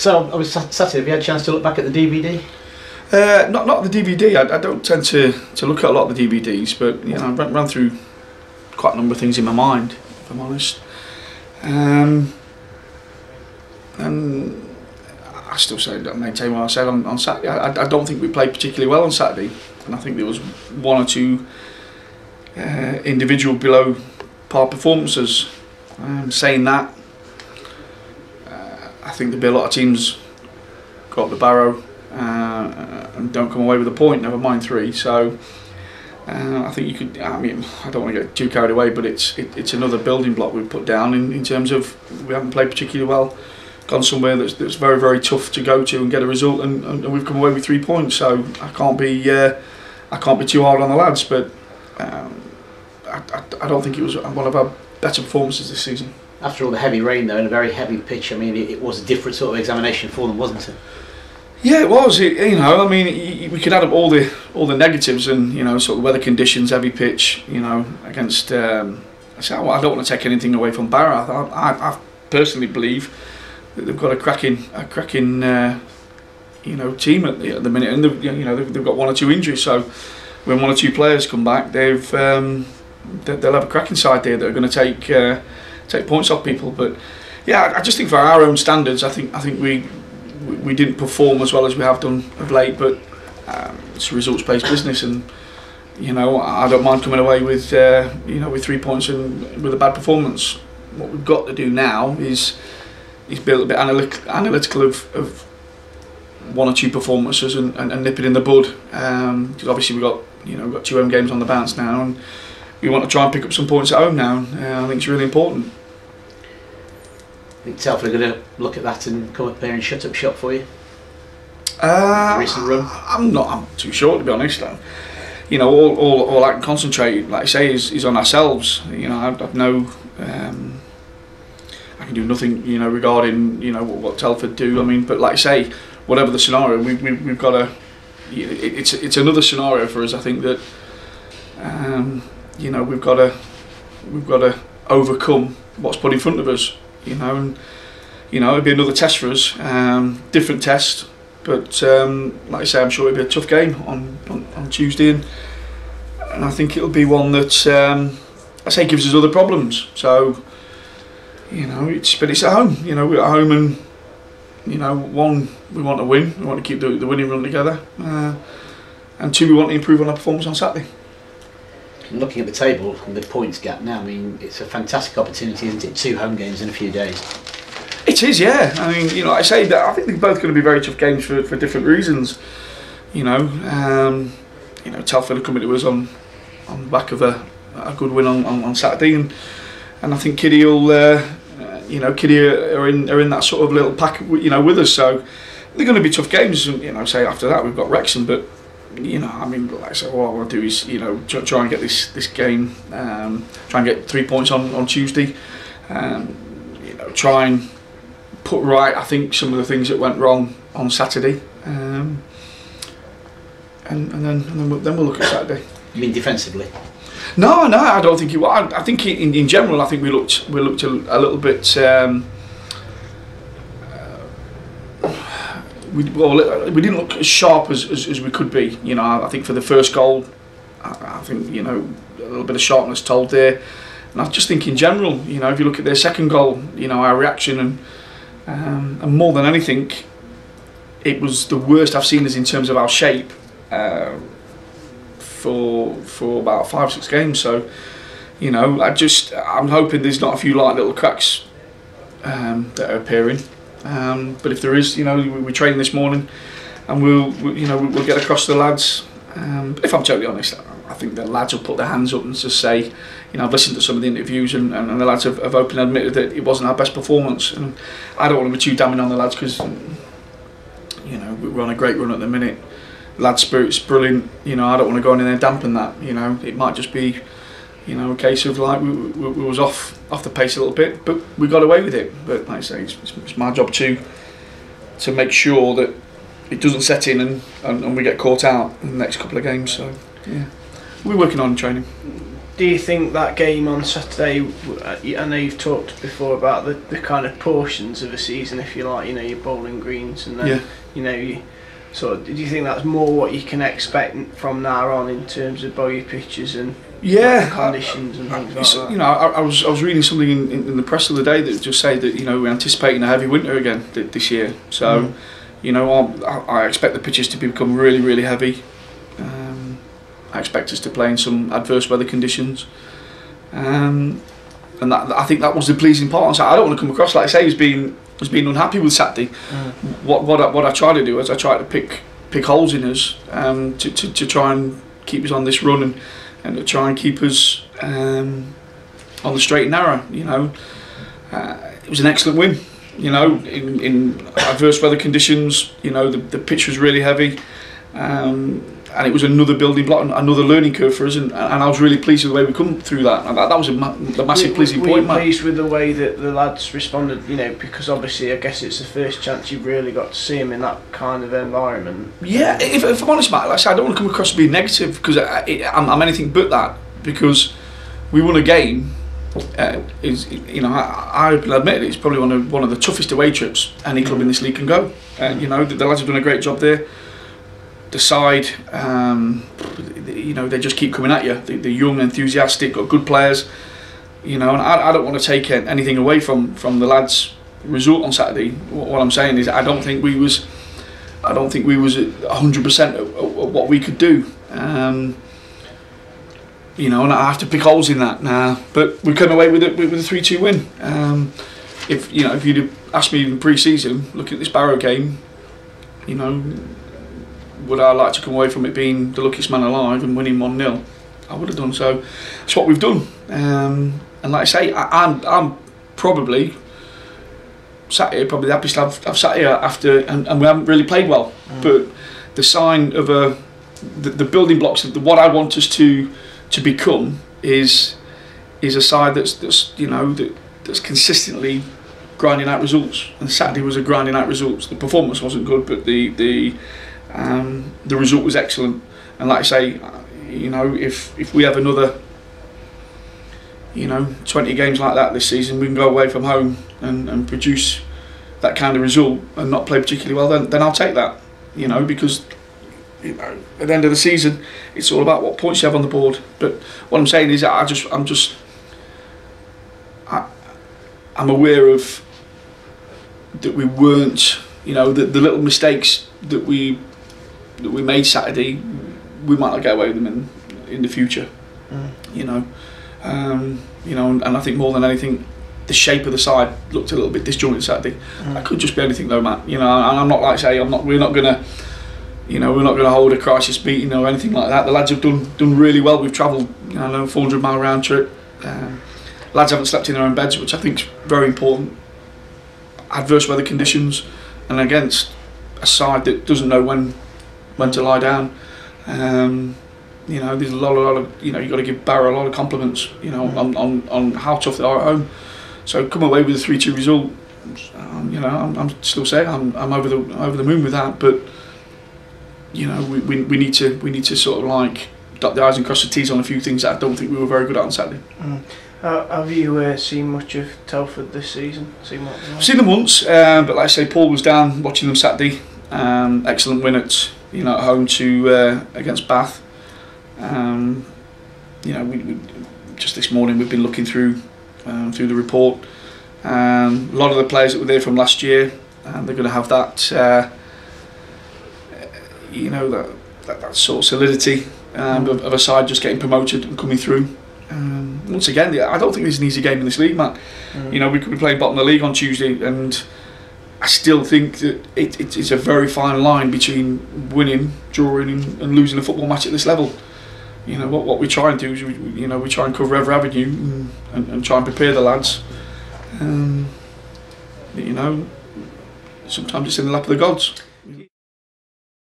So, on Saturday, have you had a chance to look back at the DVD? Not the DVD. I don't tend to look at a lot of the DVDs, but you know, I ran through quite a number of things in my mind, if I'm honest. And I still say, I maintain what I said on Saturday. I don't think we played particularly well on Saturday, and I think there was one or two individual below par performances. Saying that, I think there'll be a lot of teams go up the barrow and don't come away with a point, never mind 3. So I think you could. I mean, I don't want to get too carried away, but it's another building block we've put down in terms of we haven't played particularly well, gone somewhere that's very, very tough to go to and get a result, and we've come away with 3 points. So I can't be too hard on the lads, but I don't think it was one of our better performances this season. After all the heavy rain though and a very heavy pitch, I mean, it was a different sort of examination for them, wasn't it? Yeah, it was. You know, I mean, we could add up all the negatives and, you know, sort of weather conditions, heavy pitch, you know, against. I don't want to take anything away from Barra. I personally believe that they've got a cracking, you know, team at the minute, and they've got 1 or 2 injuries. So when 1 or 2 players come back, they'll have a cracking side there that are going to take points off people. But yeah, I just think for our own standards, I think we didn't perform as well as we have done of late, but it's a results-based business, and you know, I don't mind coming away with you know, with 3 points and with a bad performance. What we've got to do now is be a little bit analytical of 1 or 2 performances and nip it in the bud, because obviously we've got 2 home games on the bounce now, and we want to try and pick up some points at home now. I think it's really important. I think Telford are going to look at that and come up there and shut up shop for you? Recent run? I'm too sure, to be honest. You know, all I can concentrate, like I say, is on ourselves. You know, I've no, I can do nothing, you know, regarding, you know, what Telford do. I mean, but like I say, whatever the scenario, we've got to. It's another scenario for us. I think that, you know, we've got to overcome what's put in front of us. You know, and you know, it'll be another test for us, different test, but like I say, I'm sure it'll be a tough game on Tuesday, and I think it'll be one that I say gives us other problems. So you know, it's at home. You know, we're at home, and you know, 1, we want to win, we want to keep the winning run together, and 2, we want to improve on our performance on Saturday. Looking at the table and the points gap now, I mean, it's a fantastic opportunity, isn't it? 2 home games in a few days. It is, yeah. I mean, you know, I say that I think they're both going to be very tough games for different reasons. You know, Telford are coming to us on the back of a good win on Saturday, and I think Kiddie will, you know, Kiddie are in that sort of little pack, you know, with us. So they're going to be tough games. And you know, say after that we've got Wrexham, but. You know, I mean, like I said, what I want to do is, you know, try and get this game, try and get 3 points on Tuesday, you know, try and put right, I think, some of the things that went wrong on Saturday, and then we'll look at Saturday. You mean defensively? No, I don't think you. I think in general, I think we looked a little bit. We didn't look as sharp as we could be. You know, I think for the first goal, I think, you know, a little bit of sharpness told there. And I just think in general, you know, if you look at their second goal, you know, our reaction and more than anything, it was the worst I've seen us in terms of our shape for about 5 or 6 games. So, you know, I'm hoping there's not a few light little cracks that are appearing. But if there is, you know, we trained this morning, and we'll get across to the lads. If I'm totally honest, I think the lads will put their hands up and just say, you know, I've listened to some of the interviews, and the lads have openly admitted that it wasn't our best performance. And I don't want to be too damning on the lads because, you know, we're on a great run at the minute. Lad spirit's brilliant. You know, I don't want to go in there and dampen that. You know, it might just be, you know, a case of like we was off the pace a little bit, but we got away with it. But like I say, it's my job to make sure that it doesn't set in and we get caught out in the next couple of games. So yeah, we're working on training. Do you think that game on Saturday, I know you've talked before about the kind of portions of a season, if you like, your Bowling Greens, and then, do you think that's more what you can expect from now on in terms of bowling pitches and conditions and things like that? I was reading something in the press the other day that just said that, we're anticipating a heavy winter again this year. So, I expect the pitches to become really, really heavy. I expect us to play in some adverse weather conditions, and I think that was the pleasing part. So I don't want to come across, like I say, as being unhappy with Saturday. What I try to do is I try to pick holes in us to try and keep us on this run and to try and keep us on the straight and narrow. It was an excellent win. In adverse weather conditions, the pitch was really heavy. And it was another building block, another learning curve for us, and I was really pleased with the way we come through that. And that was the massive pleasing point. Were you pleased with the way that the lads responded? Because obviously, I guess it's the first chance you've really got to see them in that kind of environment. Yeah, if I'm honest, Matt, like I said, I don't want to come across as being negative, because I'm anything but that. Because we won a game. I admit it's probably one of the toughest away trips any club in this league can go. The lads have done a great job there. The side, they just keep coming at you. They're young, enthusiastic, got good players. And I don't want to take anything away from the lads' result on Saturday. What I'm saying is, I don't think we was at 100% of what we could do. And I have to pick holes in that now. But we come away with a 3-2 win. If you'd asked me in pre-season, looking at this Barrow game, would I like to come away from it being the luckiest man alive and winning 1-0? I would have done so. It's what we've done. And like I say, I'm probably sat here, probably the happiest I've sat here after, and we haven't really played well. But the sign of the building blocks of what I want us to become is a side that's consistently grinding out results. And Saturday was a grinding out results. The performance wasn't good, but the result was excellent. And like I say, if we have another 20 games like that this season, we can go away from home and produce that kind of result and not play particularly well, then I'll take that. Because at the end of the season, it's all about what points you have on the board. But what I'm saying is, I'm aware of that we weren't, the little mistakes that we made Saturday, we might not get away with them in the future. And I think more than anything, the shape of the side looked a little bit disjointed Saturday. That could just be anything though, Matt. And I'm not like say we're not gonna hold a crisis meeting or anything like that. The lads have done really well. We've travelled 400-mile round trip. Lads haven't slept in their own beds, which I think is very important. Adverse weather conditions, and against a side that doesn't know when to lie down. There's a lot of you've got to give Barrow a lot of compliments, on how tough they are at home. So come away with a 3-2 result. I'm still saying I'm over the moon with that, but we need to sort of like dot the I's and cross the T's on a few things that I don't think we were very good at on Saturday. Have you seen much of Telford this season? Seen them once, but like I say, Paul was down watching them Saturday. Excellent win at home to against Bath. We just this morning we've been looking through the report. A lot of the players that were there from last year, they're going to have that that sort of solidity of a side just getting promoted and coming through. Once again, I don't think this is an easy game in this league, Matt. We could be playing bottom of the league on Tuesday, and I still think that it's a very fine line between winning, drawing, and losing a football match at this level. What we try and do is we try and cover every avenue and try and prepare the lads. Sometimes it's in the lap of the gods.